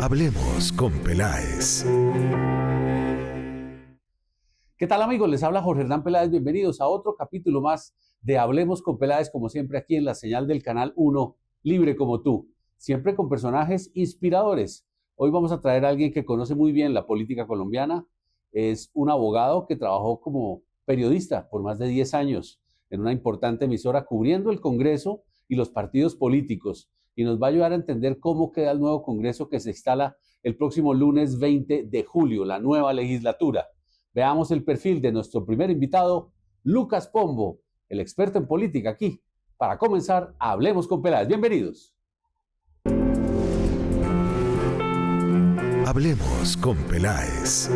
Hablemos con Peláez. ¿Qué tal, amigos? Les habla Jorge Hernán Peláez. Bienvenidos a otro capítulo más de Hablemos con Peláez, como siempre aquí en la señal del Canal 1, Libre como tú, siempre con personajes inspiradores. Hoy vamos a traer a alguien que conoce muy bien la política colombiana. Es un abogado que trabajó como periodista por más de 10 años en una importante emisora cubriendo el Congreso y los partidos políticos, y nos va a ayudar a entender cómo queda el nuevo Congreso que se instala el próximo lunes 20 de julio, la nueva legislatura. Veamos el perfil de nuestro primer invitado, Lucas Pombo, el experto en política aquí. Para comenzar, hablemos con Peláez. Bienvenidos. Hablemos con Peláez.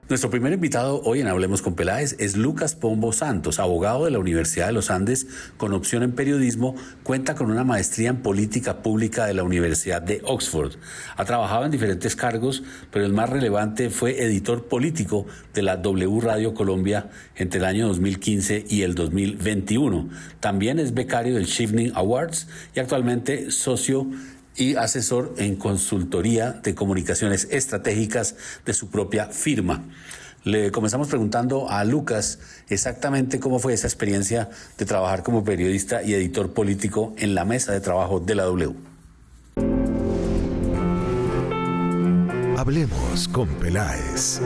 Nuestro primer invitado hoy en Hablemos con Peláez es Lucas Pombo Santos, abogado de la Universidad de los Andes con opción en periodismo, cuenta con una maestría en política pública de la Universidad de Oxford. Ha trabajado en diferentes cargos, pero el más relevante fue editor político de la W Radio Colombia entre el año 2015 y el 2021. También es becario del Chevening Awards y actualmente socio y asesor en consultoría de comunicaciones estratégicas de su propia firma. Le comenzamos preguntando a Lucas exactamente cómo fue esa experiencia de trabajar como periodista y editor político en la mesa de trabajo de la W. Hablemos con Peláez.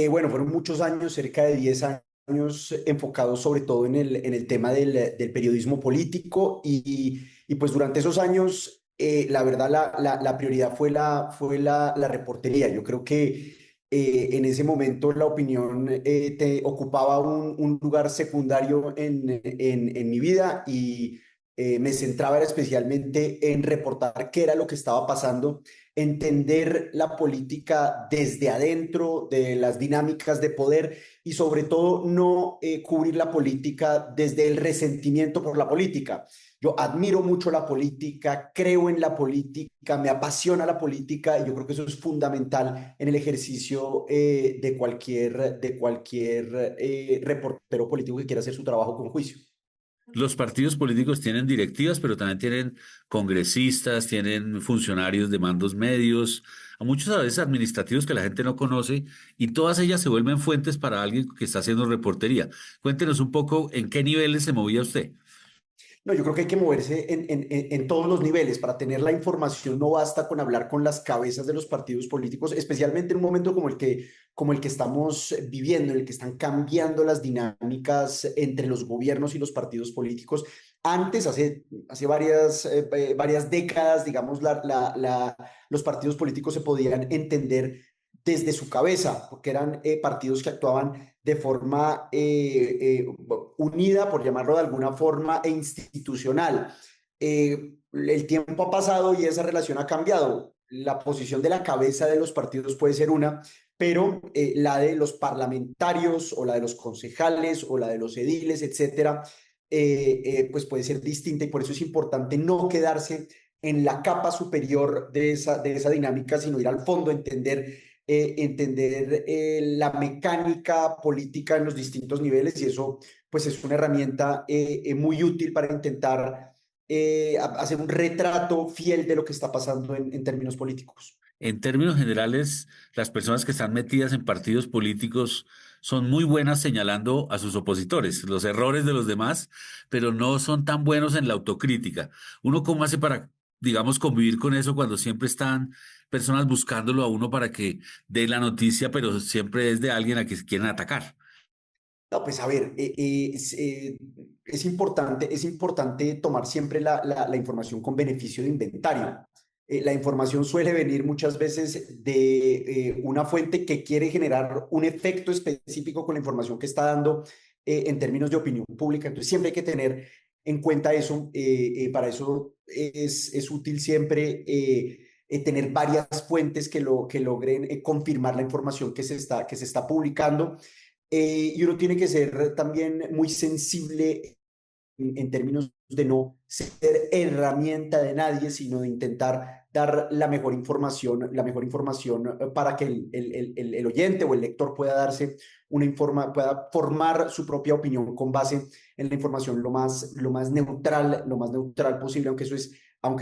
Bueno, fueron muchos años, cerca de 10 años enfocados sobre todo en el tema del periodismo político y pues durante esos años, la verdad, la prioridad fue la reportería. Yo creo que en ese momento la opinión ocupaba un lugar secundario en mi vida y me centraba especialmente en reportar qué era lo que estaba pasando, entender la política desde adentro de las dinámicas de poder y sobre todo no cubrir la política desde el resentimiento por la política. Yo admiro mucho la política, creo en la política, me apasiona la política y yo creo que eso es fundamental en el ejercicio de cualquier reportero político que quiera hacer su trabajo con juicio. Los partidos políticos tienen directivas, pero también tienen congresistas, tienen funcionarios de mandos medios, a muchos a veces administrativos que la gente no conoce, y todas ellas se vuelven fuentes para alguien que está haciendo reportería. Cuéntenos un poco en qué niveles se movía usted. No, yo creo que hay que moverse en todos los niveles. Para tener la información no basta con hablar con las cabezas de los partidos políticos, especialmente en un momento como el que estamos viviendo, en el que están cambiando las dinámicas entre los gobiernos y los partidos políticos. Antes, hace varias décadas, digamos, los partidos políticos se podían entender desde su cabeza, porque eran partidos que actuaban de forma unida, por llamarlo de alguna forma, e institucional. El tiempo ha pasado y esa relación ha cambiado. La posición de la cabeza de los partidos puede ser una, pero la de los parlamentarios o la de los concejales o la de los ediles, etcétera, pues puede ser distinta y por eso es importante no quedarse en la capa superior de esa dinámica, sino ir al fondo, entender la mecánica política en los distintos niveles y eso pues es una herramienta muy útil para intentar hacer un retrato fiel de lo que está pasando en términos políticos. En términos generales, las personas que están metidas en partidos políticos son muy buenas señalando a sus opositores, los errores de los demás, pero no son tan buenos en la autocrítica. ¿Uno cómo hace para, digamos, convivir con eso cuando siempre están personas buscándolo a uno para que dé la noticia, pero siempre es de alguien a que se quieren atacar? No, pues a ver, es importante tomar siempre la información con beneficio de inventario. La información suele venir muchas veces de una fuente que quiere generar un efecto específico con la información que está dando en términos de opinión pública. Entonces siempre hay que tener en cuenta eso. Para eso es útil siempre tener varias fuentes que logren confirmar la información que se está publicando. Y uno tiene que ser también muy sensible en términos de no ser herramienta de nadie, sino de intentar dar la mejor información para que el oyente o el lector pueda darse pueda formar su propia opinión con base en la información lo más neutral posible, aunque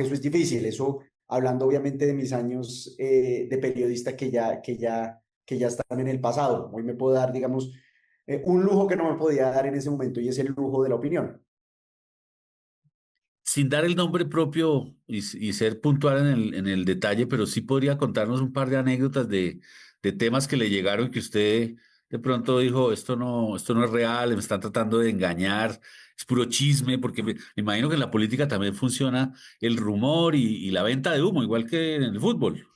eso es difícil. Eso hablando obviamente de mis años de periodista que ya están en el pasado. Hoy me puedo dar, digamos, un lujo que no me podía dar en ese momento, y es el lujo de la opinión. Sin dar el nombre propio y ser puntual en el detalle, pero sí podría contarnos un par de anécdotas de temas que le llegaron que usted de pronto dijo, esto no es real, me están tratando de engañar, es puro chisme, porque me imagino que en la política también funciona el rumor y la venta de humo, igual que en el fútbol.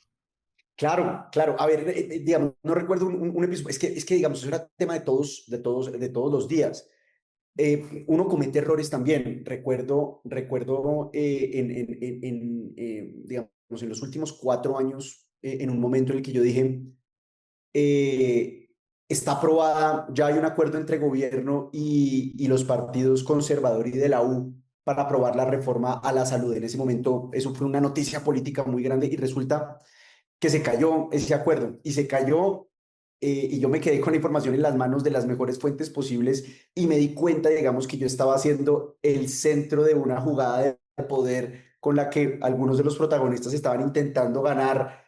Claro, claro. A ver, digamos, no recuerdo un episodio, es que, digamos, eso era tema de todos los días. Uno comete errores también. Recuerdo digamos, en los últimos 4 años, en un momento en el que yo dije, eh, está aprobada, ya hay un acuerdo entre gobierno y los partidos conservador y de la U para aprobar la reforma a la salud. En ese momento, eso fue una noticia política muy grande y resulta que se cayó ese acuerdo y se cayó, y yo me quedé con la información en las manos de las mejores fuentes posibles y me di cuenta, digamos, que yo estaba siendo el centro de una jugada de poder con la que algunos de los protagonistas estaban intentando ganar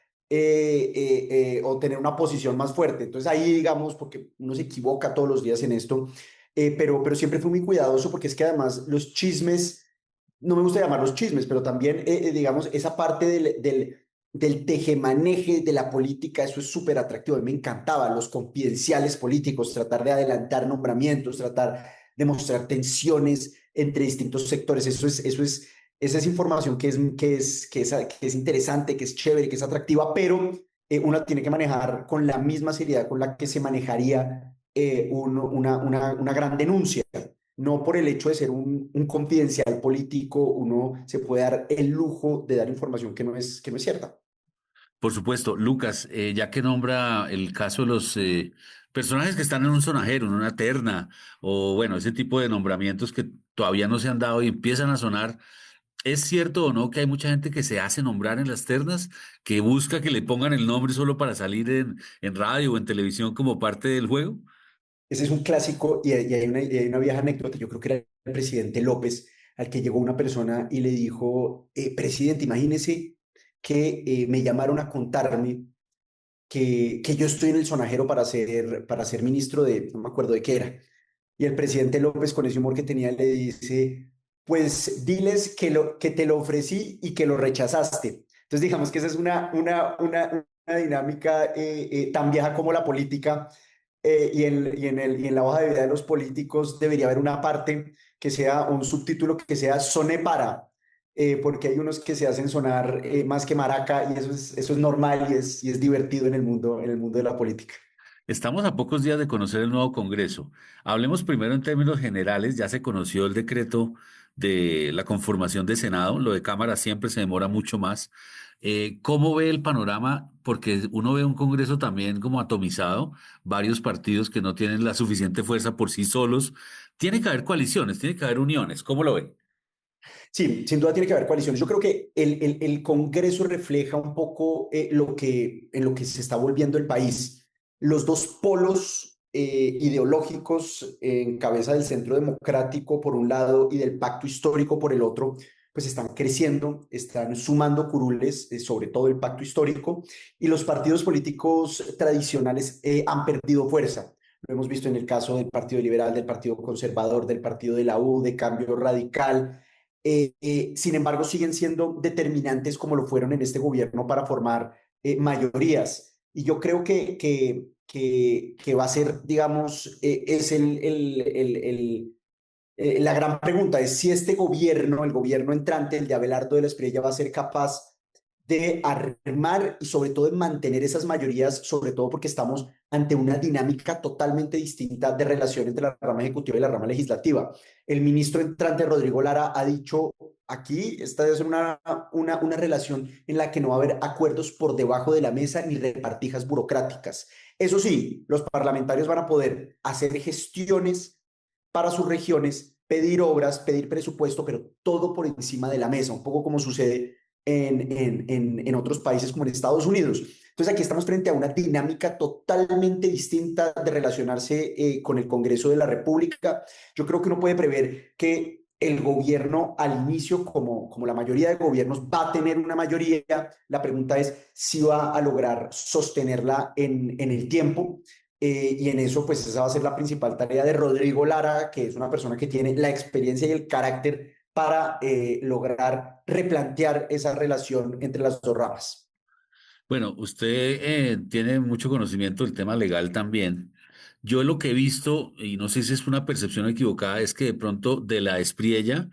o tener una posición más fuerte. Entonces ahí, digamos, porque uno se equivoca todos los días en esto, pero siempre fui muy cuidadoso porque es que además los chismes, no me gusta llamarlos chismes, pero también, digamos, esa parte del tejemaneje de la política, eso es súper atractivo. A mí me encantaba los confidenciales políticos, tratar de adelantar nombramientos, tratar de mostrar tensiones entre distintos sectores. Esa es información que es interesante, que es chévere, que es atractiva, pero uno tiene que manejar con la misma seriedad con la que se manejaría una gran denuncia. No por el hecho de ser un confidencial político, uno se puede dar el lujo de dar información que no es cierta. Por supuesto, Lucas, ya que nombra el caso de los personajes que están en un sonajero, en una terna, o bueno, ese tipo de nombramientos que todavía no se han dado y empiezan a sonar, ¿es cierto o no que hay mucha gente que se hace nombrar en las ternas, que busca que le pongan el nombre solo para salir en radio o en televisión como parte del juego? Ese es un clásico y hay una vieja anécdota. Yo creo que era el presidente López, al que llegó una persona y le dijo, presidente, imagínese que me llamaron a contarme que yo estoy en el sonajero para ser ministro de, no me acuerdo de qué era. Y el presidente López, con ese humor que tenía, le dice, pues diles que te lo ofrecí y que lo rechazaste. Entonces, digamos que esa es una dinámica tan vieja como la política, y en la hoja de vida de los políticos debería haber una parte que sea un subtítulo que sea Sone para, porque hay unos que se hacen sonar más que maraca, y eso es normal y es divertido en el mundo de la política. Estamos a pocos días de conocer el nuevo Congreso. Hablemos primero en términos generales. Ya se conoció el decreto de la conformación de Senado. Lo de Cámara siempre se demora mucho más. ¿Cómo ve el panorama? Porque uno ve un Congreso también como atomizado, varios partidos que no tienen la suficiente fuerza por sí solos. Tiene que haber coaliciones, tiene que haber uniones. ¿Cómo lo ve? Sí, sin duda tiene que haber coaliciones. Yo creo que el Congreso refleja un poco en lo que se está volviendo el país. Los dos polos ideológicos en cabeza del Centro Democrático por un lado y del Pacto Histórico por el otro, pues están creciendo, están sumando curules, sobre todo el Pacto Histórico, y los partidos políticos tradicionales han perdido fuerza. Lo hemos visto en el caso del Partido Liberal, del Partido Conservador, del Partido de la U, de Cambio Radical. Sin embargo, siguen siendo determinantes como lo fueron en este gobierno para formar mayorías. Y yo creo que va a ser, digamos, es la gran pregunta es si este gobierno, el gobierno entrante, el de Abelardo de la Espriella, va a ser capaz de armar y sobre todo de mantener esas mayorías, sobre todo porque estamos ante una dinámica totalmente distinta de relación entre la rama ejecutiva y la rama legislativa. El ministro entrante, Rodrigo Lara, ha dicho aquí, esta es una relación en la que no va a haber acuerdos por debajo de la mesa ni repartijas burocráticas. Eso sí, los parlamentarios van a poder hacer gestiones para sus regiones, pedir obras, pedir presupuesto, pero todo por encima de la mesa, un poco como sucede en otros países como en Estados Unidos. Entonces aquí estamos frente a una dinámica totalmente distinta de relacionarse con el Congreso de la República. Yo creo que uno puede prever que el gobierno al inicio, como la mayoría de gobiernos, va a tener una mayoría. La pregunta es si va a lograr sostenerla en el tiempo. Y en eso, pues esa va a ser la principal tarea de Rodrigo Lara, que es una persona que tiene la experiencia y el carácter para lograr replantear esa relación entre las dos ramas. Bueno, usted tiene mucho conocimiento del tema legal también. Yo lo que he visto, y no sé si es una percepción equivocada, es que de pronto de la Espriella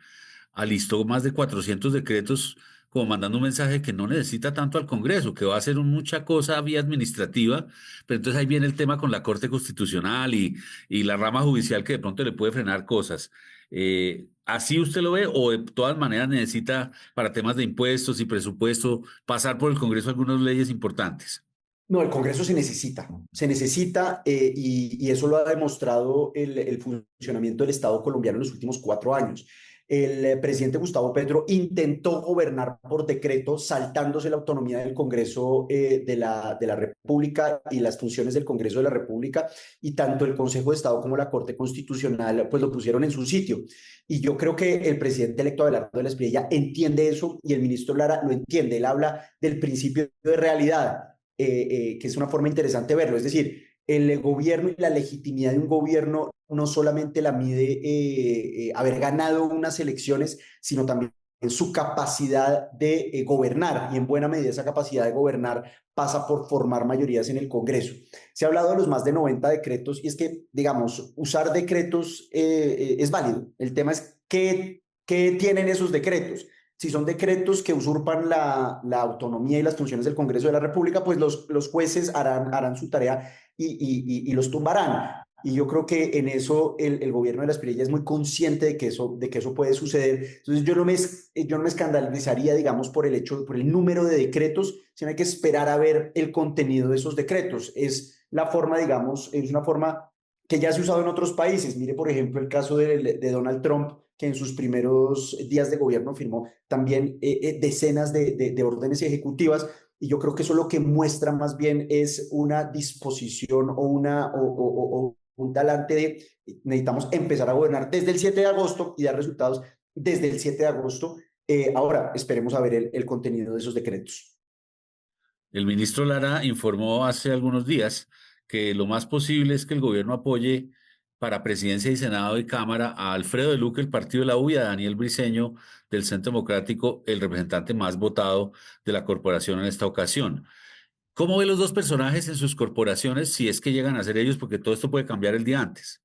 alistó más de 400 decretos como mandando un mensaje que no necesita tanto al Congreso, que va a hacer mucha cosa vía administrativa, pero entonces ahí viene el tema con la Corte Constitucional y la rama judicial que de pronto le puede frenar cosas. ¿Así usted lo ve o de todas maneras necesita para temas de impuestos y presupuesto pasar por el Congreso algunas leyes importantes? No, el Congreso se necesita y eso lo ha demostrado el funcionamiento del Estado colombiano en los últimos 4 años. El presidente Gustavo Petro intentó gobernar por decreto, saltándose la autonomía del Congreso de la República y las funciones del Congreso de la República, y tanto el Consejo de Estado como la Corte Constitucional pues lo pusieron en su sitio. Y yo creo que el presidente electo Abelardo de la Espriella entiende eso y el ministro Lara lo entiende. Él habla del principio de realidad. Que es una forma interesante de verlo. Es decir, el gobierno y la legitimidad de un gobierno no solamente la mide haber ganado unas elecciones, sino también su capacidad de gobernar, y en buena medida esa capacidad de gobernar pasa por formar mayorías en el Congreso. Se ha hablado de los más de 90 decretos, y es que, digamos, usar decretos es válido. El tema es qué tienen esos decretos. Si son decretos que usurpan la autonomía y las funciones del Congreso de la República, pues los jueces harán su tarea y los tumbarán. Y yo creo que en eso el gobierno de la Espriella es muy consciente de que eso puede suceder. Entonces yo no me escandalizaría, digamos, por el número de decretos, sino hay que esperar a ver el contenido de esos decretos. Es la forma, digamos, es una forma que ya se ha usado en otros países. Mire, por ejemplo, el caso de Donald Trump, que en sus primeros días de gobierno firmó también decenas de órdenes ejecutivas, y yo creo que eso lo que muestra más bien es una disposición o un talante de necesitamos empezar a gobernar desde el 7 de agosto y dar resultados desde el 7 de agosto. Ahora esperemos a ver el contenido de esos decretos. El ministro Lara informó hace algunos días que lo más posible es que el gobierno apoye para presidencia y Senado y Cámara a Alfredo de Luque, el partido de la U, y a Daniel Briceño del Centro Democrático, el representante más votado de la corporación en esta ocasión. ¿Cómo ve los dos personajes en sus corporaciones si es que llegan a ser ellos? Porque todo esto puede cambiar el día antes.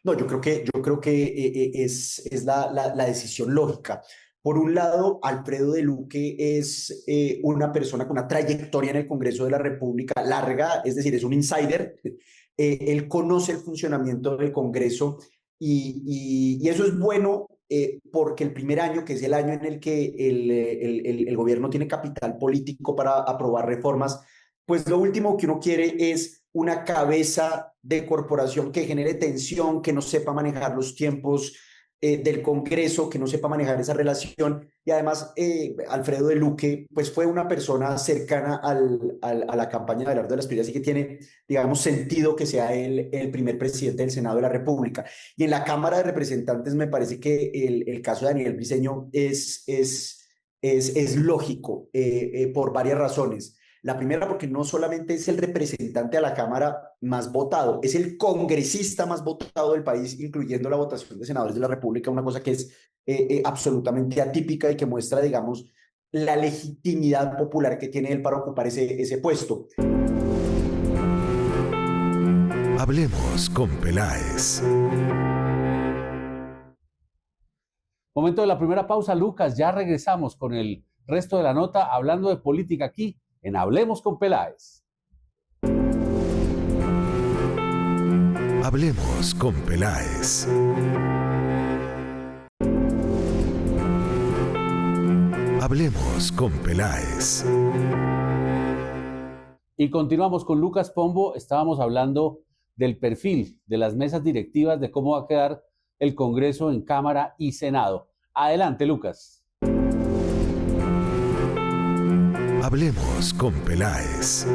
No, yo creo que es la decisión lógica. Por un lado, Alfredo de Luque es una persona con una trayectoria en el Congreso de la República larga, es decir, es un insider. Él conoce el funcionamiento del Congreso y eso es bueno porque el primer año, que es el año en el que el gobierno tiene capital político para aprobar reformas, pues lo último que uno quiere es una cabeza de corporación que genere tensión, que no sepa manejar los tiempos del Congreso, que no sepa manejar esa relación. Y además, Alfredo de Luque, pues fue una persona cercana a la campaña de Abelardo de la Espriella, así que tiene, digamos, sentido que sea él el primer presidente del Senado de la República. Y en la Cámara de Representantes me parece que el caso de Daniel Briceño es lógico por varias razones. La primera, porque no solamente es el representante a la Cámara más votado, es el congresista más votado del país, incluyendo la votación de senadores de la República, una cosa que es absolutamente atípica y que muestra, digamos, la legitimidad popular que tiene él para ocupar ese puesto. Hablemos con Peláez. Momento de la primera pausa, Lucas. Ya regresamos con el resto de la nota hablando de política aquí en Hablemos con Peláez. Hablemos con Peláez. Hablemos con Peláez. Y continuamos con Lucas Pombo. Estábamos hablando del perfil de las mesas directivas, de cómo va a quedar el Congreso en Cámara y Senado. Adelante, Lucas. Hablemos con Peláez.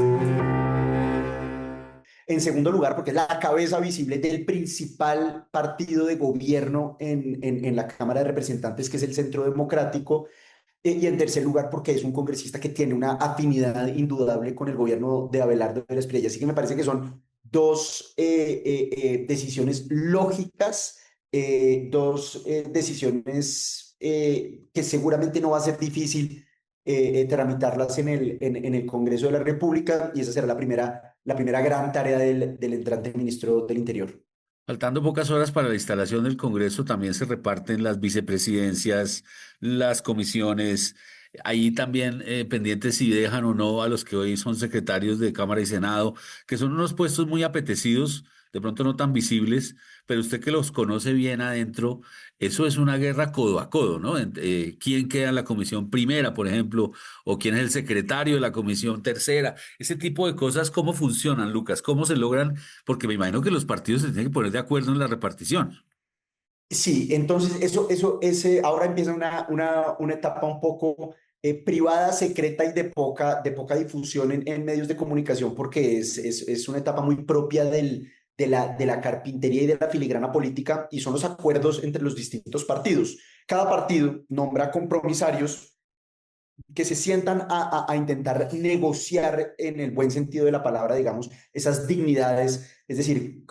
En segundo lugar, porque es la cabeza visible del principal partido de gobierno en la Cámara de Representantes, que es el Centro Democrático. Y en tercer lugar, porque es un congresista que tiene una afinidad indudable con el gobierno de Abelardo Vélez Priella. Así que me parece que son dos decisiones lógicas, dos decisiones que seguramente no va a ser difícil tramitarlas en el Congreso de la República, y esa será la primera gran tarea del entrante ministro del Interior. Faltando pocas horas para la instalación del Congreso, también se reparten las vicepresidencias, las comisiones. Ahí también pendientes si dejan o no a los que hoy son secretarios de Cámara y Senado, que son unos puestos muy apetecidos, de pronto no tan visibles, pero usted que los conoce bien adentro, eso es una guerra codo a codo, ¿no? ¿Quién queda en la comisión primera, por ejemplo? ¿O quién es el secretario de la comisión tercera? Ese tipo de cosas, ¿cómo funcionan, Lucas? ¿Cómo se logran? Porque me imagino que los partidos se tienen que poner de acuerdo en la repartición. Sí, entonces ahora empieza una etapa un poco privada, secreta y de poca difusión en medios de comunicación, porque es una etapa muy propia de la carpintería y de la filigrana política, y son los acuerdos entre los distintos partidos. Cada partido nombra compromisarios que se sientan a intentar negociar en el buen sentido de la palabra, digamos, esas dignidades, es decir,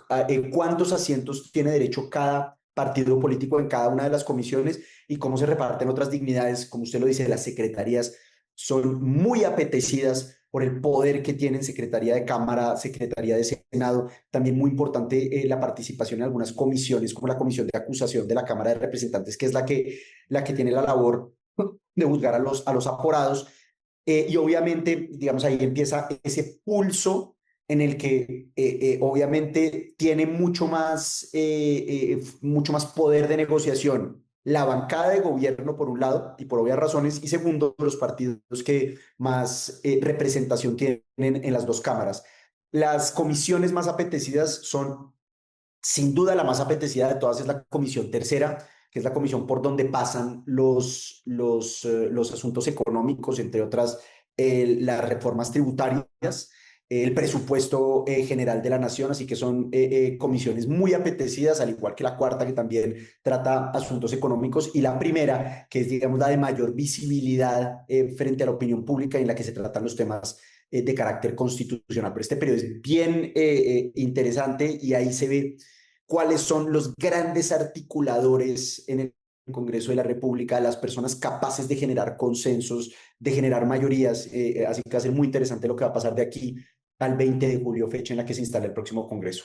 cuántos asientos tiene derecho cada partido político en cada una de las comisiones y cómo se reparten otras dignidades. Como usted lo dice, las secretarías son muy apetecidas por el poder que tienen Secretaría de Cámara, Secretaría de Senado. También muy importante la participación en algunas comisiones, como la Comisión de Acusación de la Cámara de Representantes, que es la que tiene la labor de juzgar a los aforados. Y obviamente, digamos, ahí empieza ese pulso en el que obviamente tiene mucho más poder de negociación la bancada de gobierno, por un lado, y por obvias razones, y segundo, los partidos que más representación tienen en las dos cámaras. Las comisiones más apetecidas son, sin duda, la más apetecida de todas es la comisión tercera, que es la comisión por donde pasan los asuntos económicos, entre otras, las reformas tributarias, el presupuesto general de la nación. Así que son comisiones muy apetecidas, al igual que la cuarta, que también trata asuntos económicos, y la primera, que es, digamos, la de mayor visibilidad frente a la opinión pública, en la que se tratan los temas de carácter constitucional. Pero este periodo es bien interesante, y ahí se ve cuáles son los grandes articuladores en el Congreso de la República, las personas capaces de generar consensos, de generar mayorías. Así que va a ser muy interesante lo que va a pasar de aquí al 20 de julio, fecha en la que se instala el próximo Congreso.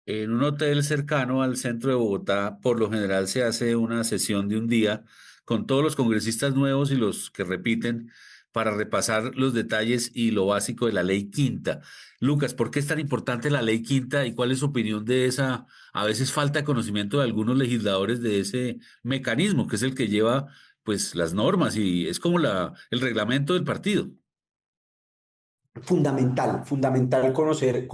En un hotel cercano al centro de Bogotá, por lo general se hace una sesión de un día con todos los congresistas nuevos y los que repiten para repasar los detalles y lo básico de la ley quinta. Lucas, ¿por qué es tan importante la ley quinta y cuál es su opinión de esa, a veces falta de conocimiento de algunos legisladores de ese mecanismo, que es el que lleva pues las normas y es como el reglamento del partido? Fundamental conocer,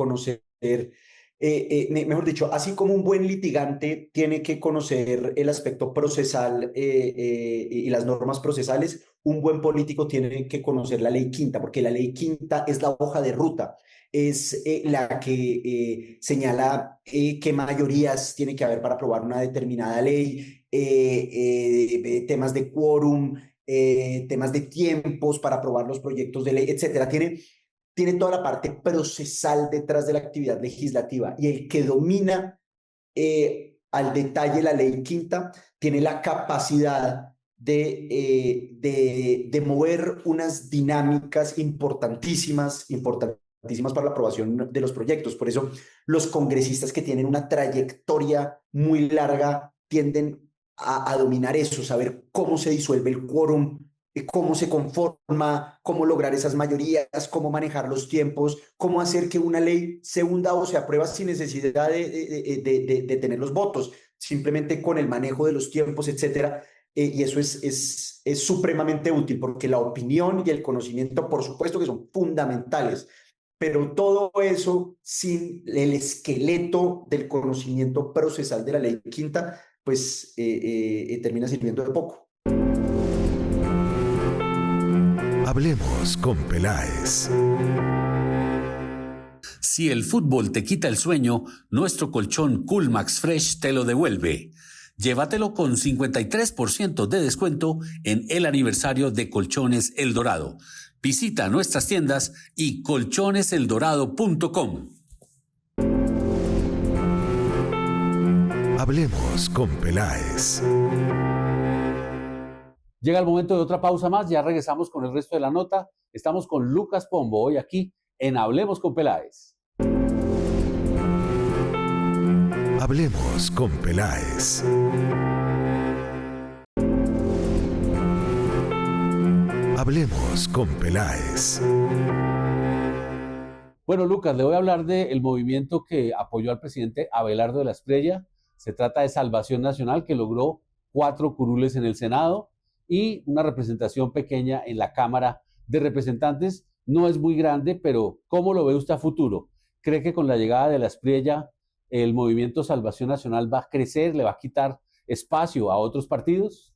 mejor dicho, así como un buen litigante tiene que conocer el aspecto procesal y las normas procesales, un buen político tiene que conocer la ley quinta, porque la ley quinta es la hoja de ruta, es la que señala qué mayorías tiene que haber para aprobar una determinada ley, temas de quórum, temas de tiempos para aprobar los proyectos de ley, etcétera. Tiene toda la parte procesal detrás de la actividad legislativa, y el que domina al detalle la ley quinta tiene la capacidad de mover unas dinámicas importantísimas para la aprobación de los proyectos. Por eso los congresistas que tienen una trayectoria muy larga tienden a dominar eso, saber cómo se disuelve el quórum, cómo se conforma, cómo lograr esas mayorías, cómo manejar los tiempos, cómo hacer que una ley se hunda o se aprueba sin necesidad de tener los votos, simplemente con el manejo de los tiempos, etcétera. Y eso es supremamente útil, porque la opinión y el conocimiento, por supuesto que son fundamentales, pero todo eso sin el esqueleto del conocimiento procesal de la ley quinta pues termina sirviendo de poco. Hablemos con Peláez. Si el fútbol te quita el sueño, nuestro colchón Coolmax Fresh te lo devuelve. Llévatelo con 53% de descuento en el aniversario de Colchones El Dorado. Visita nuestras tiendas y colchoneseldorado.com. Hablemos con Peláez. Llega el momento de otra pausa más, ya regresamos con el resto de la nota. Estamos con Lucas Pombo hoy aquí en Hablemos con Peláez. Hablemos con Peláez. Hablemos con Peláez. Bueno, Lucas, le voy a hablar del movimiento que apoyó al presidente Abelardo de la Espriella. Se trata de Salvación Nacional, que logró 4 curules en el Senado y una representación pequeña en la Cámara de Representantes. No es muy grande, pero ¿cómo lo ve usted a futuro? ¿Cree que con la llegada de la Espriella el movimiento Salvación Nacional va a crecer, le va a quitar espacio a otros partidos?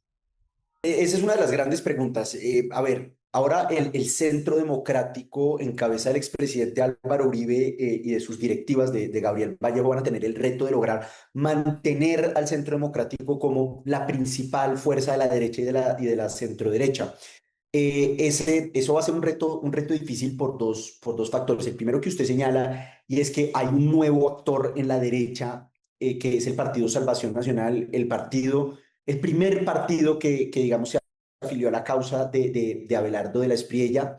Esa es una de las grandes preguntas. A ver, ahora el Centro Democrático en cabeza del expresidente Álvaro Uribe y de sus directivas de Gabriel Vallejo van a tener el reto de lograr mantener al Centro Democrático como la principal fuerza de la derecha y de la centroderecha. Eso va a ser un reto difícil por dos factores. El primero que usted señala, y es que hay un nuevo actor en la derecha, que es el Partido Salvación Nacional, el primer partido que digamos, se afilió a la causa de Abelardo de la Espriella.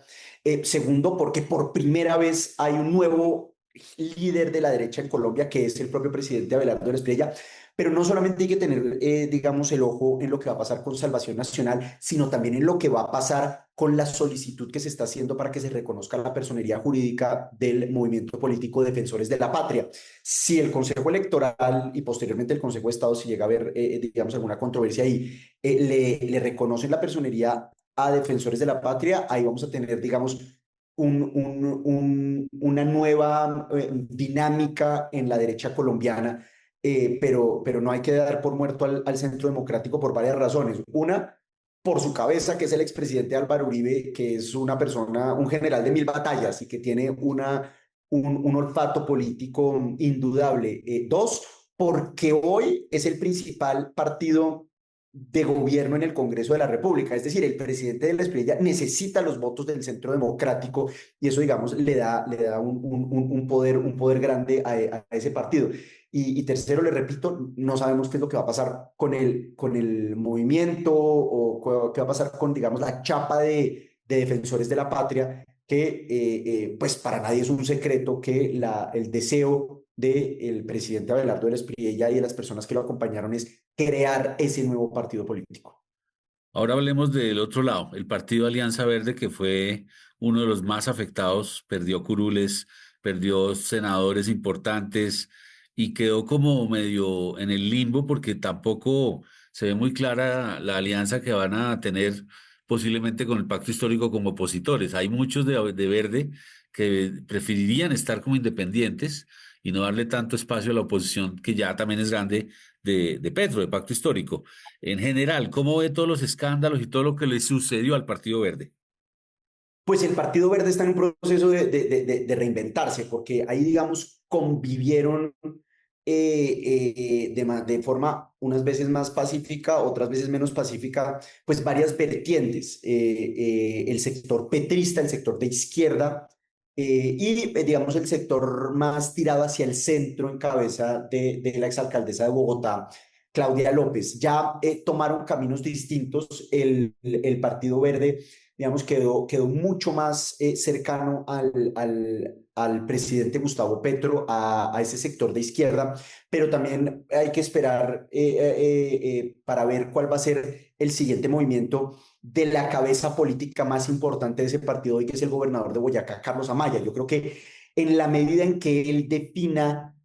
Segundo, porque por primera vez hay un nuevo líder de la derecha en Colombia, que es el propio presidente Abelardo de la Espriella. Pero no solamente hay que tener, digamos, el ojo en lo que va a pasar con Salvación Nacional, sino también en lo que va a pasar con la solicitud que se está haciendo para que se reconozca la personería jurídica del movimiento político Defensores de la Patria. Si el Consejo Electoral y posteriormente el Consejo de Estado, si llega a haber, digamos, alguna controversia ahí, le reconocen la personería a Defensores de la Patria, ahí vamos a tener, digamos, una nueva dinámica en la derecha colombiana. Pero no hay que dar por muerto al Centro Democrático por varias razones. Una, por su cabeza, que es el expresidente Álvaro Uribe, que es una persona, un general de 1000 batallas y que tiene un olfato político indudable. Dos, porque hoy es el principal partido de gobierno en el Congreso de la República. Es decir, el presidente de la Espriella necesita los votos del Centro Democrático y eso, digamos, le da un poder grande a ese partido. Y tercero, le repito, no sabemos qué es lo que va a pasar con el movimiento o qué va a pasar con, digamos, la chapa de Defensores de la Patria, que pues para nadie es un secreto que el deseo del presidente Abelardo de la Espriella y de las personas que lo acompañaron es crear ese nuevo partido político. Ahora hablemos del otro lado, el partido Alianza Verde, que fue uno de los más afectados, perdió curules, perdió senadores importantes y quedó como medio en el limbo porque tampoco se ve muy clara la alianza que van a tener posiblemente con el pacto histórico como opositores. Hay muchos de Verde que preferirían estar como independientes y no darle tanto espacio a la oposición, que ya también es grande, de Petro, de Pacto Histórico. En general, ¿cómo ve todos los escándalos y todo lo que le sucedió al Partido Verde? Pues el Partido Verde está en un proceso de reinventarse, porque ahí, digamos, convivieron de forma unas veces más pacífica, otras veces menos pacífica, pues varias vertientes. El sector petrista, el sector de izquierda, digamos el sector más tirado hacia el centro en cabeza de la exalcaldesa de Bogotá, Claudia López. Ya tomaron caminos distintos. El Partido Verde, digamos, quedó mucho más cercano al presidente Gustavo Petro, a ese sector de izquierda, pero también hay que esperar para ver cuál va a ser el siguiente movimiento de la cabeza política más importante de ese partido hoy, que es el gobernador de Boyacá, Carlos Amaya. Yo creo que en la medida en que él defina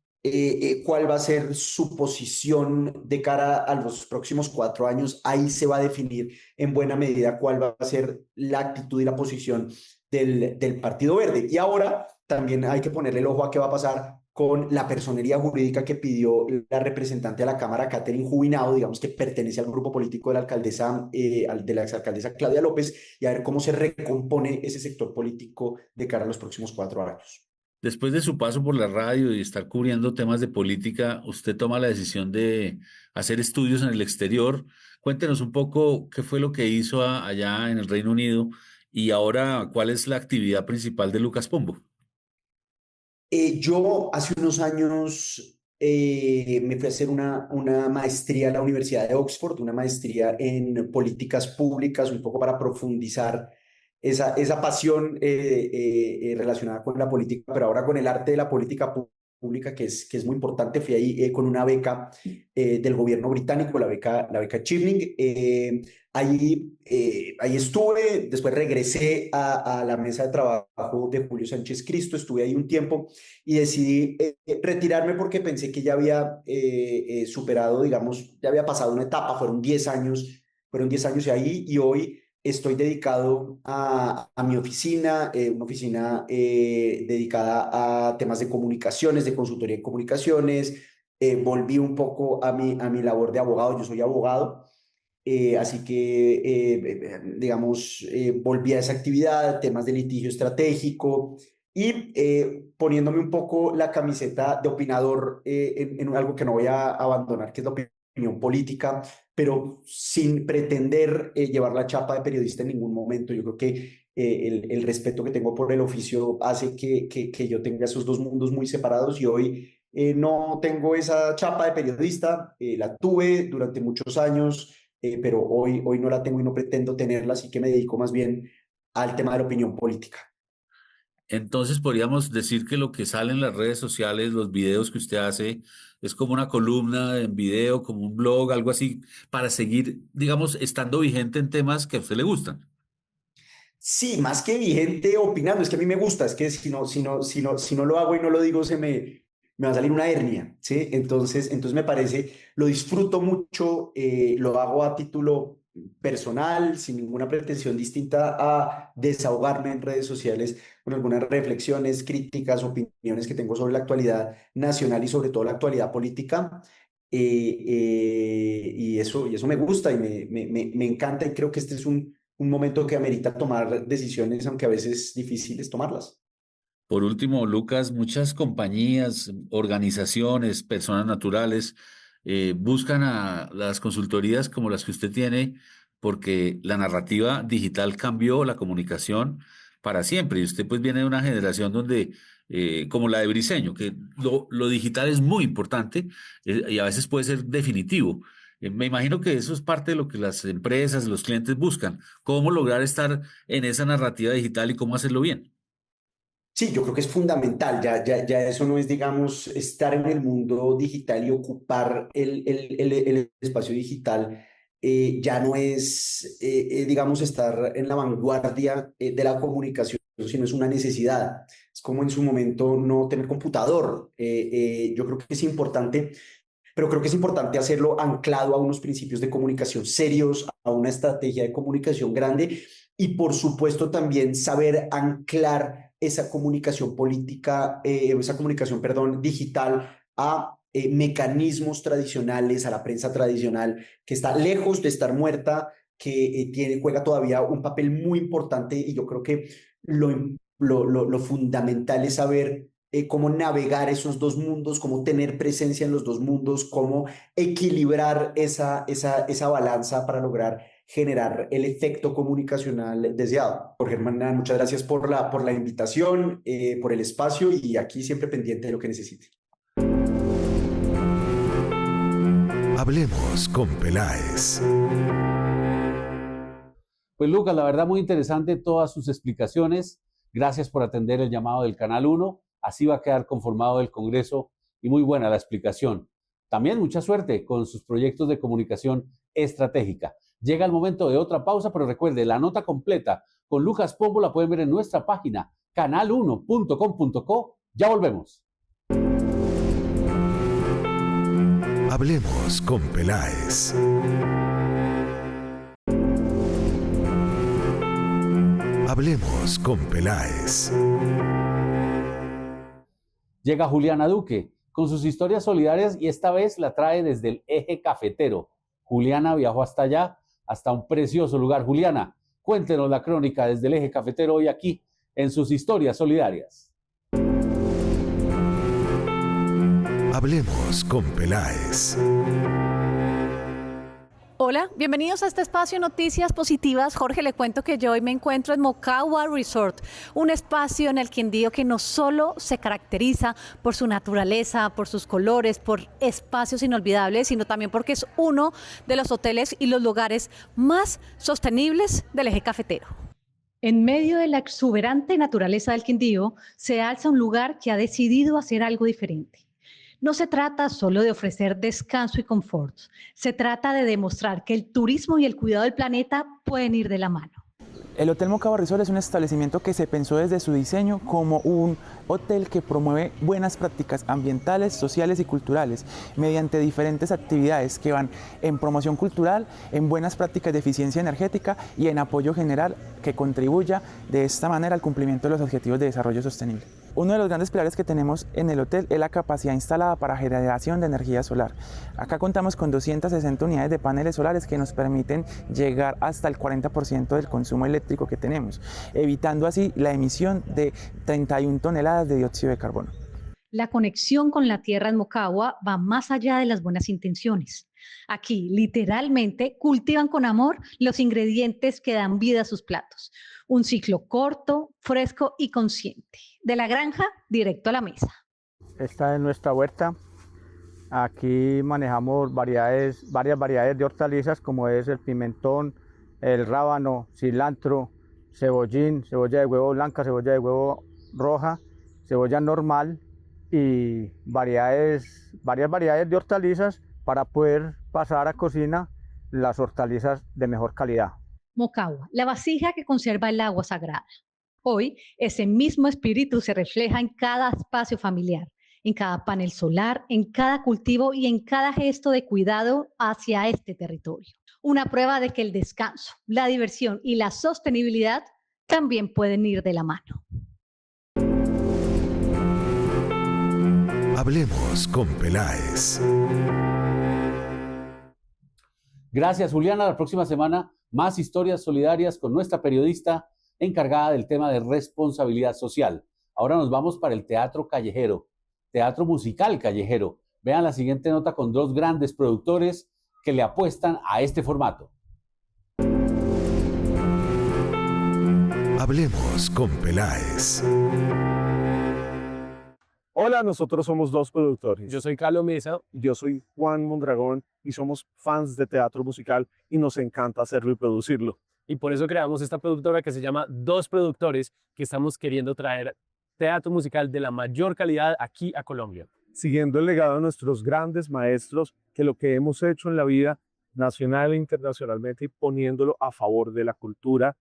cuál va a ser su posición de cara a los próximos 4 años, ahí se va a definir en buena medida cuál va a ser la actitud y la posición del Partido Verde. Y ahora también hay que ponerle el ojo a qué va a pasar con la personería jurídica que pidió la representante de la Cámara, Catherine Jubinado, digamos que pertenece al grupo político de la alcaldesa, de la exalcaldesa Claudia López, y a ver cómo se recompone ese sector político de cara a los próximos 4 años. Después de su paso por la radio y estar cubriendo temas de política, usted toma la decisión de hacer estudios en el exterior. Cuéntenos un poco qué fue lo que hizo allá en el Reino Unido y ahora cuál es la actividad principal de Lucas Pombo. Yo hace unos años me fui a hacer una maestría a la Universidad de Oxford, una maestría en políticas públicas, un poco para profundizar esa pasión relacionada con la política, pero ahora con el arte de la política pública, que es muy importante. Fui ahí con una beca del gobierno británico, la beca Chivning. Ahí estuve, después regresé a la mesa de trabajo de Julio Sánchez Cristo, estuve ahí un tiempo y decidí retirarme porque pensé que ya había superado, digamos, ya había pasado una etapa. Fueron 10 años ahí, y hoy estoy dedicado a mi oficina, una oficina dedicada a temas de comunicaciones, de consultoría en comunicaciones. Volví un poco a mi labor de abogado. Yo soy abogado. Así que, digamos, volví a esa actividad, temas de litigio estratégico, y poniéndome un poco la camiseta de opinador en algo que no voy a abandonar, que es la opinión política, pero sin pretender llevar la chapa de periodista en ningún momento. Yo creo que el respeto que tengo por el oficio hace que yo tenga esos dos mundos muy separados, y hoy no tengo esa chapa de periodista. La tuve durante muchos años, pero hoy no la tengo y no pretendo tenerla, así que me dedico más bien al tema de la opinión política. Entonces podríamos decir que lo que sale en las redes sociales, los videos que usted hace, es como una columna en video, como un blog, algo así, para seguir, digamos, estando vigente en temas que a usted le gustan. Sí, más que vigente opinando, es que a mí me gusta. Es que si no lo hago y no lo digo, me va a salir una hernia, ¿sí? Entonces me parece, lo disfruto mucho, lo hago a título personal, sin ninguna pretensión distinta a desahogarme en redes sociales con algunas reflexiones, críticas, opiniones que tengo sobre la actualidad nacional y sobre todo la actualidad política. Y eso me gusta y me encanta, y creo que este es un momento que amerita tomar decisiones, aunque a veces difíciles tomarlas. Por último, Lucas, muchas compañías, organizaciones, personas naturales buscan a las consultorías como las que usted tiene porque la narrativa digital cambió la comunicación para siempre. Y usted pues viene de una generación donde, como la de Briceño, que lo digital es muy importante y a veces puede ser definitivo. Me imagino que eso es parte de lo que las empresas, los clientes buscan, cómo lograr estar en esa narrativa digital y cómo hacerlo bien. Sí, yo creo que es fundamental. Ya eso no es, digamos, estar en el mundo digital y ocupar el espacio digital. Ya no es, digamos, estar en la vanguardia de la comunicación, sino es una necesidad. Es como en su momento no tener computador. Yo creo que es importante, pero creo que es importante hacerlo anclado a unos principios de comunicación serios, a una estrategia de comunicación grande, y por supuesto también saber anclar esa comunicación política, esa comunicación, perdón, digital, a mecanismos tradicionales, a la prensa tradicional, que está lejos de estar muerta, que juega todavía un papel muy importante. Y yo creo que lo fundamental es saber cómo navegar esos dos mundos, cómo tener presencia en los dos mundos, cómo equilibrar esa balanza para lograr generar el efecto comunicacional deseado. Jorge Hernández, muchas gracias por la invitación, por el espacio, y aquí siempre pendiente de lo que necesite. Hablemos con Peláez. Pues Lucas, la verdad muy interesante todas sus explicaciones. Gracias por atender el llamado del Canal 1. Así va a quedar conformado el Congreso, y muy buena la explicación. También mucha suerte con sus proyectos de comunicación estratégica. Llega el momento de otra pausa, pero recuerde, la nota completa con Lucas Pombo la pueden ver en nuestra página canal1.com.co. Ya volvemos. Hablemos con Peláez. Hablemos con Peláez. Llega Juliana Duque con sus historias solidarias y esta vez la trae desde el Eje Cafetero. Juliana viajó hasta allá, hasta un precioso lugar. Juliana, cuéntenos la crónica desde el Eje Cafetero hoy aquí en sus historias solidarias. Hablemos con Peláez. Hola, bienvenidos a este espacio Noticias Positivas. Jorge, le cuento que yo hoy me encuentro en Moquegua Resort, un espacio en el Quindío que no solo se caracteriza por su naturaleza, por sus colores, por espacios inolvidables, sino también porque es uno de los hoteles y los lugares más sostenibles del Eje Cafetero. En medio de la exuberante naturaleza del Quindío, se alza un lugar que ha decidido hacer algo diferente. No se trata solo de ofrecer descanso y confort, se trata de demostrar que el turismo y el cuidado del planeta pueden ir de la mano. El Hotel Moquegua Resort es un establecimiento que se pensó desde su diseño como un hotel que promueve buenas prácticas ambientales, sociales y culturales mediante diferentes actividades que van en promoción cultural, en buenas prácticas de eficiencia energética y en apoyo general que contribuya de esta manera al cumplimiento de los objetivos de desarrollo sostenible. Uno de los grandes pilares que tenemos en el hotel es la capacidad instalada para generación de energía solar. Acá contamos con 260 unidades de paneles solares que nos permiten llegar hasta el 40% del consumo eléctrico que tenemos, evitando así la emisión de 31 toneladas de dióxido de carbono. La conexión con la tierra en Moquegua va más allá de las buenas intenciones. Aquí, literalmente, cultivan con amor los ingredientes que dan vida a sus platos. Un ciclo corto, fresco y consciente. De la granja, directo a la mesa. Esta es nuestra huerta. Aquí manejamos varias variedades de hortalizas, como es el pimentón, el rábano, cilantro, cebollín, cebolla de huevo blanca, cebolla de huevo roja, cebolla normal y varias variedades de hortalizas para poder pasar a cocina las hortalizas de mejor calidad. Moquegua, la vasija que conserva el agua sagrada. Hoy, ese mismo espíritu se refleja en cada espacio familiar, en cada panel solar, en cada cultivo y en cada gesto de cuidado hacia este territorio. Una prueba de que el descanso, la diversión y la sostenibilidad también pueden ir de la mano. Hablemos con Peláez. Gracias, Juliana. La próxima semana, más historias solidarias con nuestra periodista encargada del tema de responsabilidad social. Ahora nos vamos para el teatro callejero, teatro musical callejero. Vean la siguiente nota con dos grandes productores que le apuestan a este formato. Hablemos con Peláez. Hola, nosotros somos dos productores. Yo soy Carlos Mesa. Yo soy Juan Mondragón y somos fans de teatro musical y nos encanta hacerlo y producirlo. Y por eso creamos esta productora que se llama Dos Productores, que estamos queriendo traer teatro musical de la mayor calidad aquí a Colombia. Siguiendo el legado de nuestros grandes maestros, que lo que hemos hecho en la vida nacional e internacionalmente y poniéndolo a favor de la cultura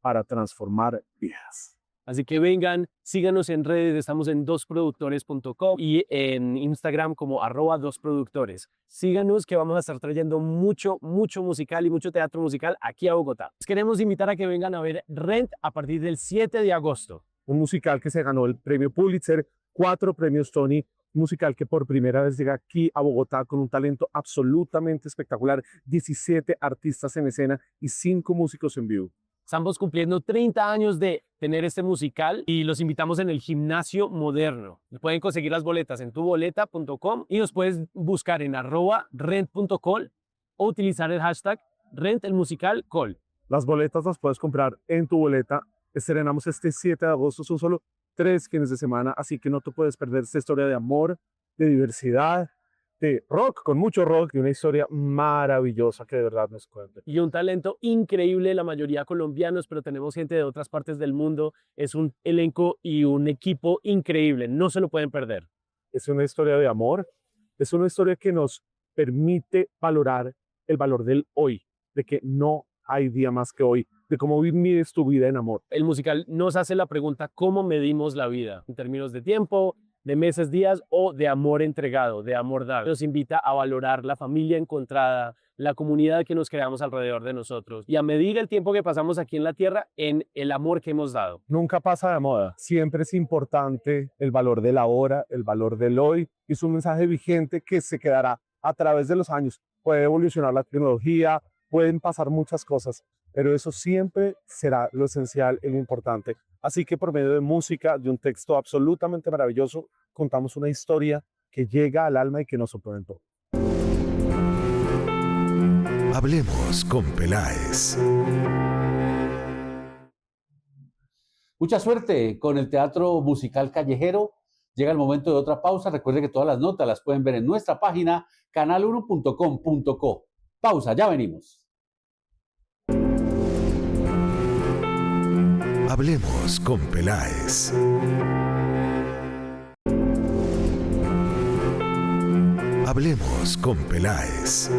para transformar vidas. Así que vengan, síganos en redes, estamos en dosproductores.com y en Instagram como @dosproductores. Síganos que vamos a estar trayendo mucho musical y mucho teatro musical aquí a Bogotá. Les queremos invitar a que vengan a ver Rent a partir del 7 de agosto. Un musical que se ganó el premio Pulitzer, 4 premios Tony, musical que por primera vez llega aquí a Bogotá con un talento absolutamente espectacular, 17 artistas en escena y 5 músicos en vivo. Estamos cumpliendo 30 años de tener este musical y los invitamos en el Gimnasio Moderno. Pueden conseguir las boletas en tuboleta.com y nos puedes buscar en @rent.col o utilizar el hashtag #rentelmusicalcol. Las boletas las puedes comprar en Tu Boleta. Estrenamos este 7 de agosto, son solo 3 fines de semana, así que no te puedes perder esta historia de amor, de diversidad, de rock, con mucho rock y una historia maravillosa que de verdad nos cuenta. Y un talento increíble, la mayoría colombianos, pero tenemos gente de otras partes del mundo. Es un elenco y un equipo increíble, no se lo pueden perder. Es una historia de amor, es una historia que nos permite valorar el valor del hoy, de que no hay día más que hoy, de cómo mides tu vida en amor. El musical nos hace la pregunta, ¿cómo medimos la vida? En términos de tiempo, de Mesas Díaz o de Amor Entregado, de Amor Dado. Nos invita a valorar la familia encontrada, la comunidad que nos creamos alrededor de nosotros y a medir el tiempo que pasamos aquí en la tierra en el amor que hemos dado. Nunca pasa de moda. Siempre es importante el valor de la hora, el valor del hoy, y es un mensaje vigente que se quedará a través de los años. Puede evolucionar la tecnología, pueden pasar muchas cosas, pero eso siempre será lo esencial y lo importante. Así que por medio de música, de un texto absolutamente maravilloso, contamos una historia que llega al alma y que nos sorprende todo. Hablemos con Peláez. Mucha suerte con el Teatro Musical Callejero. Llega el momento de otra pausa. Recuerde que todas las notas las pueden ver en nuestra página canal1.com.co. Pausa, ya venimos. Hablemos con Peláez. Hablemos con Peláez.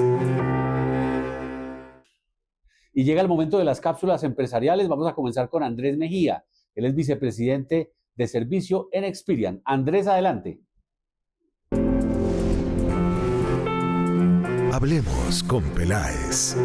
Y llega el momento de las cápsulas empresariales. Vamos a comenzar con Andrés Mejía. Él es vicepresidente de servicio en Experian. Andrés, adelante. Hablemos con Peláez.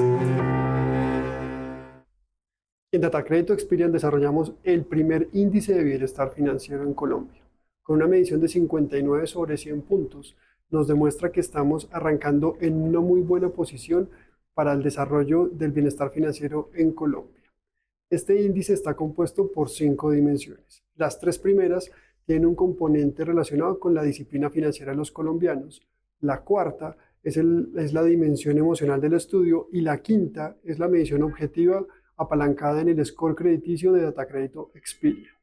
En Datacrédito Experian desarrollamos el primer índice de bienestar financiero en Colombia. Con una medición de 59 sobre 100 puntos, nos demuestra que estamos arrancando en una muy buena posición para el desarrollo del bienestar financiero en Colombia. Este índice está compuesto por 5 dimensiones. Las 3 primeras tienen un componente relacionado con la disciplina financiera de los colombianos. La cuarta es la dimensión emocional del estudio y la quinta es la medición objetiva apalancada en el score crediticio de Datacrédito Experian.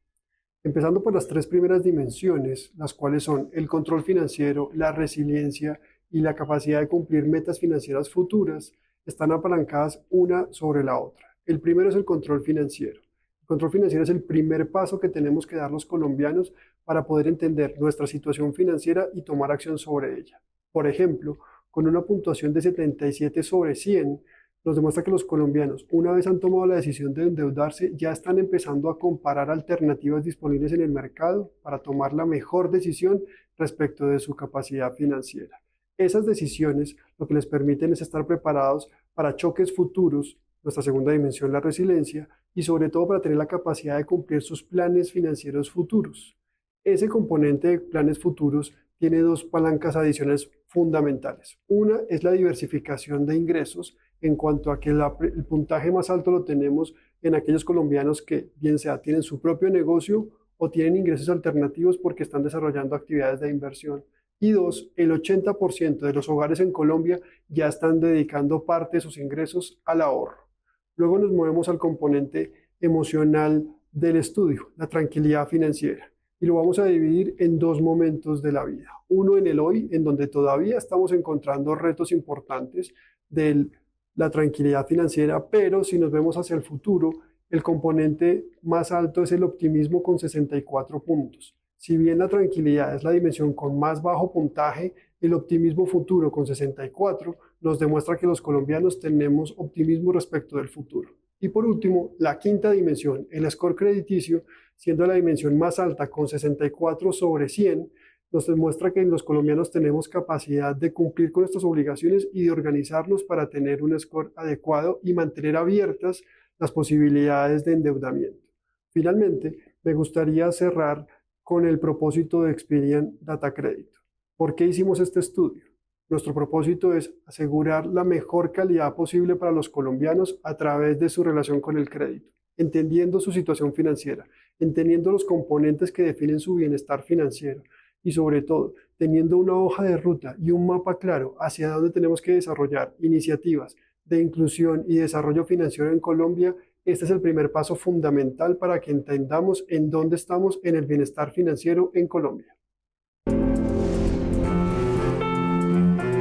Empezando por las 3 primeras dimensiones, las cuales son el control financiero, la resiliencia y la capacidad de cumplir metas financieras futuras, están apalancadas una sobre la otra. El primero es el control financiero. El control financiero es el primer paso que tenemos que dar los colombianos para poder entender nuestra situación financiera y tomar acción sobre ella. Por ejemplo, con una puntuación de 77 sobre 100, nos demuestra que los colombianos, una vez han tomado la decisión de endeudarse, ya están empezando a comparar alternativas disponibles en el mercado para tomar la mejor decisión respecto de su capacidad financiera. Esas decisiones lo que les permiten es estar preparados para choques futuros, nuestra segunda dimensión, la resiliencia, y sobre todo para tener la capacidad de cumplir sus planes financieros futuros. Ese componente de planes futuros tiene 2 palancas adicionales fundamentales. Una es la diversificación de ingresos, en cuanto a que el puntaje más alto lo tenemos en aquellos colombianos que bien sea tienen su propio negocio o tienen ingresos alternativos porque están desarrollando actividades de inversión. Y 2, el 80% de los hogares en Colombia ya están dedicando parte de sus ingresos al ahorro. Luego nos movemos al componente emocional del estudio, la tranquilidad financiera. Y lo vamos a dividir en 2 momentos de la vida. Uno en el hoy, en donde todavía estamos encontrando retos importantes de la tranquilidad financiera, pero si nos vemos hacia el futuro, el componente más alto es el optimismo con 64 puntos. Si bien la tranquilidad es la dimensión con más bajo puntaje, el optimismo futuro con 64 nos demuestra que los colombianos tenemos optimismo respecto del futuro. Y por último, la quinta dimensión, el score crediticio, siendo la dimensión más alta con 64 sobre 100, nos demuestra que los colombianos tenemos capacidad de cumplir con nuestras obligaciones y de organizarnos para tener un score adecuado y mantener abiertas las posibilidades de endeudamiento. Finalmente, me gustaría cerrar con el propósito de Experian Datacrédito. ¿Por qué hicimos este estudio? Nuestro propósito es asegurar la mejor calidad posible para los colombianos a través de su relación con el crédito, entendiendo su situación financiera, entendiendo los componentes que definen su bienestar financiero y sobre todo teniendo una hoja de ruta y un mapa claro hacia dónde tenemos que desarrollar iniciativas de inclusión y desarrollo financiero en Colombia. Este es el primer paso fundamental para que entendamos en dónde estamos en el bienestar financiero en Colombia.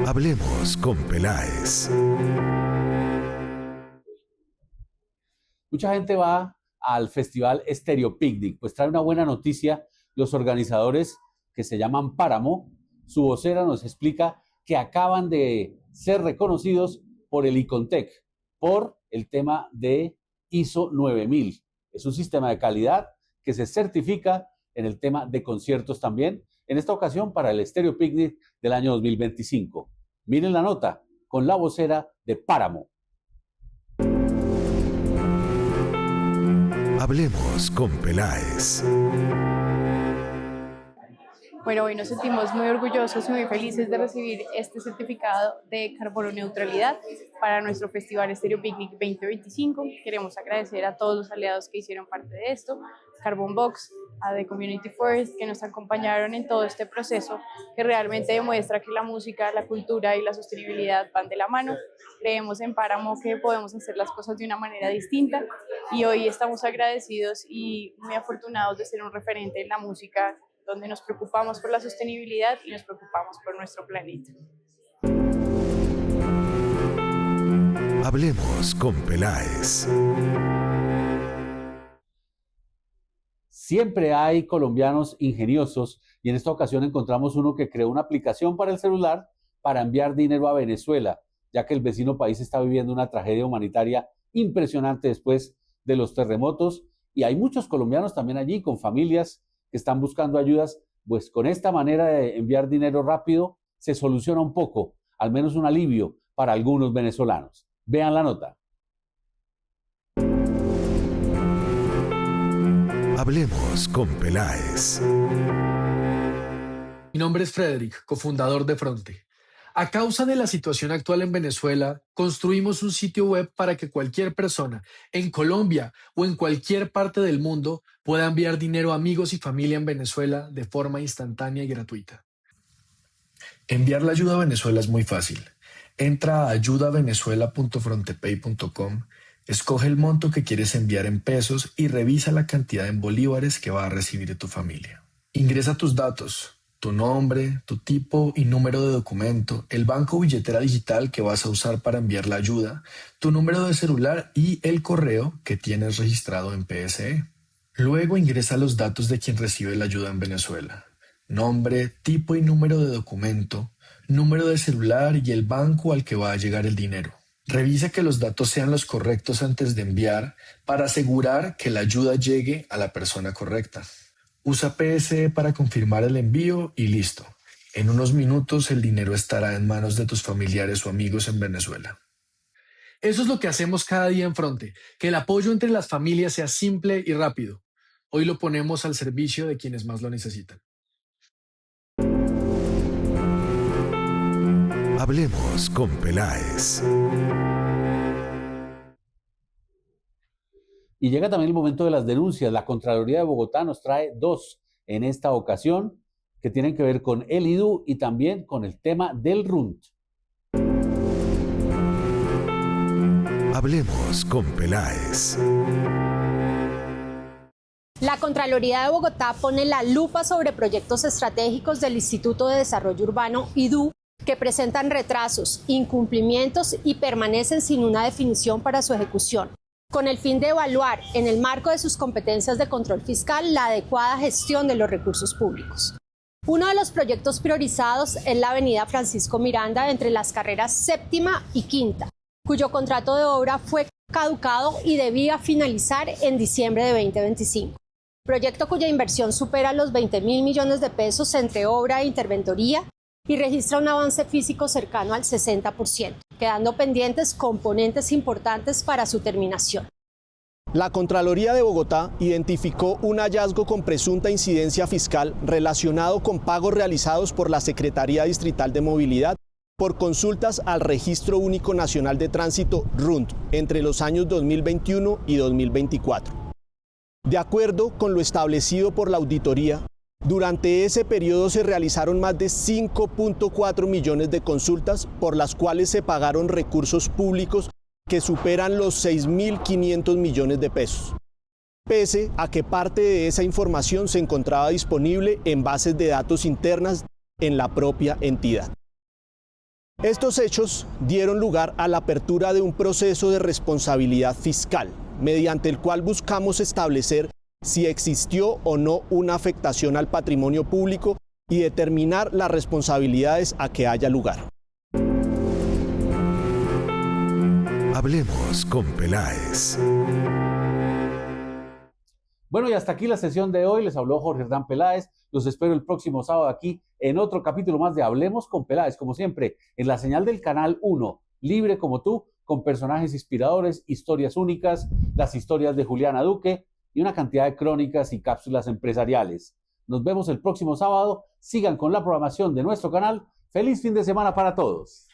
Hablemos con Peláez. Mucha gente va al festival Stereo Picnic, pues trae una buena noticia. Los organizadores, que se llaman Páramo, su vocera nos explica que acaban de ser reconocidos por el ICONTEC por el tema de ISO 9000. Es un sistema de calidad que se certifica en el tema de conciertos también. en esta ocasión para el Stereo Picnic del año 2025. Miren la nota con la vocera de Páramo. Hablemos con Peláez. Bueno, hoy nos sentimos muy orgullosos y muy felices de recibir este certificado de carbono neutralidad para nuestro Festival Stereo Picnic 2025. Queremos agradecer a todos los aliados que hicieron parte de esto, Carbon Box, a The Community Forest, que nos acompañaron en todo este proceso, que realmente demuestra que la música, la cultura y la sostenibilidad van de la mano. Creemos en Páramo que podemos hacer las cosas de una manera distinta y hoy estamos agradecidos y muy afortunados de ser un referente en la música, donde nos preocupamos por la sostenibilidad y nos preocupamos por nuestro planeta. Hablemos con Peláez. Siempre hay colombianos ingeniosos y en esta ocasión encontramos uno que creó una aplicación para el celular para enviar dinero a Venezuela, ya que el vecino país está viviendo una tragedia humanitaria impresionante después de los terremotos y hay muchos colombianos también allí con familias que están buscando ayudas, pues con esta manera de enviar dinero rápido se soluciona un poco, al menos un alivio para algunos venezolanos. Vean la nota. Hablemos con Peláez. Mi nombre es Frederick, cofundador de Fronte. A causa de la situación actual en Venezuela, construimos un sitio web para que cualquier persona en Colombia o en cualquier parte del mundo pueda enviar dinero a amigos y familia en Venezuela de forma instantánea y gratuita. Enviar la ayuda a Venezuela es muy fácil. Entra a ayudavenezuela.frontepay.com, escoge el monto que quieres enviar en pesos y revisa la cantidad en bolívares que va a recibir tu familia. Ingresa tus datos, tu nombre, tu tipo y número de documento, el banco o billetera digital que vas a usar para enviar la ayuda, tu número de celular y el correo que tienes registrado en PSE. Luego ingresa los datos de quien recibe la ayuda en Venezuela: nombre, tipo y número de documento, número de celular y el banco al que va a llegar el dinero. Revisa que los datos sean los correctos antes de enviar para asegurar que la ayuda llegue a la persona correcta. Usa PSE para confirmar el envío y listo. En unos minutos el dinero estará en manos de tus familiares o amigos en Venezuela. Eso es lo que hacemos cada día en Fronte, que el apoyo entre las familias sea simple y rápido. Hoy lo ponemos al servicio de quienes más lo necesitan. Hablemos con Peláez. Y llega también el momento de las denuncias. La Contraloría de Bogotá nos trae dos en esta ocasión que tienen que ver con el IDU y también con el tema del RUNT. Hablemos con Peláez. La Contraloría de Bogotá pone la lupa sobre proyectos estratégicos del Instituto de Desarrollo Urbano, IDU, que presentan retrasos, incumplimientos y permanecen sin una definición para su ejecución, con el fin de evaluar, en el marco de sus competencias de control fiscal, la adecuada gestión de los recursos públicos. Uno de los proyectos priorizados es la avenida Francisco Miranda entre las carreras séptima y quinta, cuyo contrato de obra fue caducado y debía finalizar en diciembre de 2025. Proyecto cuya inversión supera los 20.000 millones de pesos entre obra e interventoría y registra un avance físico cercano al 60%, quedando pendientes componentes importantes para su terminación. La Contraloría de Bogotá identificó un hallazgo con presunta incidencia fiscal relacionado con pagos realizados por la Secretaría Distrital de Movilidad por consultas al Registro Único Nacional de Tránsito RUNT entre los años 2021 y 2024. De acuerdo con lo establecido por la auditoría, durante ese periodo se realizaron más de 5.4 millones de consultas por las cuales se pagaron recursos públicos que superan los 6.500 millones de pesos, pese a que parte de esa información se encontraba disponible en bases de datos internas en la propia entidad. Estos hechos dieron lugar a la apertura de un proceso de responsabilidad fiscal, mediante el cual buscamos establecer si existió o no una afectación al patrimonio público y determinar las responsabilidades a que haya lugar. Hablemos con Peláez. Bueno, y hasta aquí la sesión de hoy. Les habló Jorge Hernán Peláez. Los espero el próximo sábado aquí en otro capítulo más de Hablemos con Peláez, como siempre, en la señal del Canal 1, libre como tú, con personajes inspiradores, historias únicas, las historias de Juliana Duque y una cantidad de crónicas y cápsulas empresariales. Nos vemos el próximo sábado. Sigan con la programación de nuestro canal. ¡Feliz fin de semana para todos!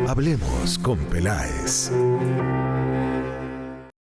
Hablemos con Peláez.